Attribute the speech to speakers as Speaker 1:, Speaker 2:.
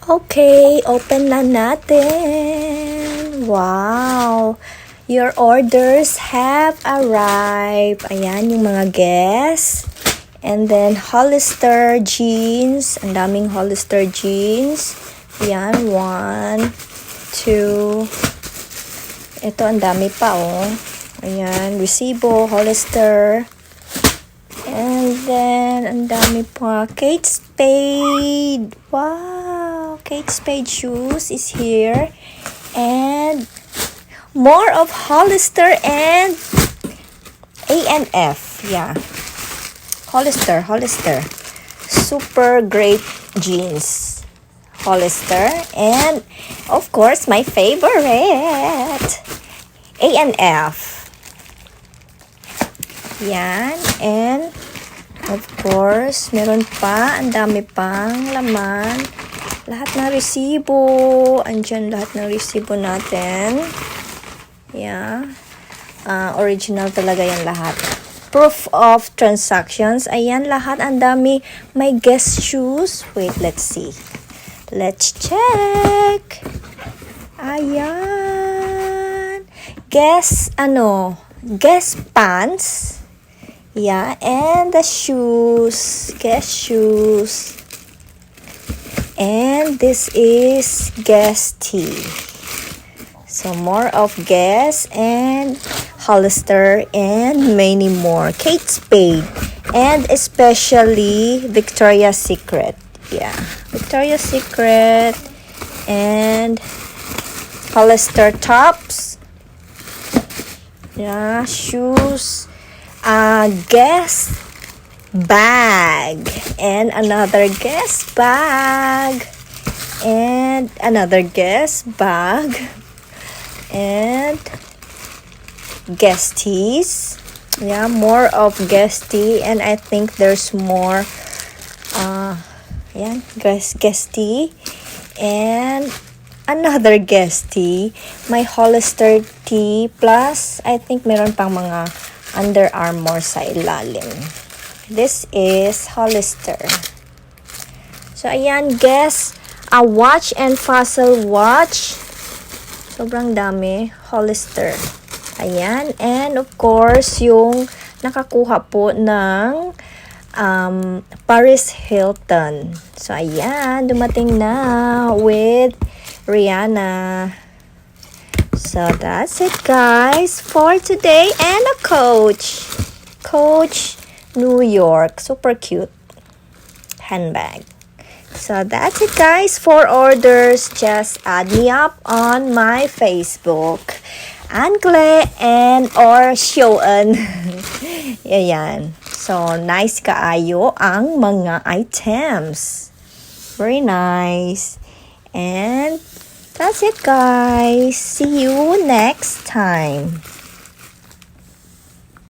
Speaker 1: Okay, open na natin. Wow! Your orders have arrived. Ayan yung mga guests. And then, Hollister jeans. Ang daming Hollister jeans. Ayan, 1, 2. Ito, ang dami pa, oh. Ayan, resibo, Hollister. And then, ang dami pa. Kate Spade. Wow! Kate Spade shoes is here. And more of Hollister and A&F. Yeah. Hollister. Super great jeans. Hollister. And, of course, my favorite. A&F. Yan. And, of course, meron pa. Ang dami pang laman. Lahat ng resibo. Andyan lahat ng resibo natin. Yeah. Original talaga yan lahat. Proof of transactions. Ayan, lahat. Ang dami. May guest shoes. Wait, let's see. Let's check. Ayan. Guest pants. Yeah, and the shoes. Guest shoes. And this is Guess tee. So more of Guess and Hollister and many more. Kate Spade and especially Victoria's Secret. Yeah, Victoria's Secret and Hollister tops. Yeah, shoes. Guess bag and another Guess bag and another Guess bag and Guess tees. Yeah, more of Guess tee, and I think there's more. Yeah, Guess tee and another Guess tee. My Hollister tee plus I think meron pang mga Under Armour sa ilalim. This is Hollister. So, ayan, Guess, a watch and fossil watch. Sobrang dami. Hollister. Ayan. And, of course, yung nakakuha po ng Paris Hilton. So, ayan. Dumating na with Rihanna. So, that's it, guys, for today. And a Coach New York. Super cute handbag. So, that's it, guys. For orders, just add me up on my Facebook. Angle and or Shoan. Ayan. So, nice kaayo ang mga items. Very nice. And that's it, guys. See you next time.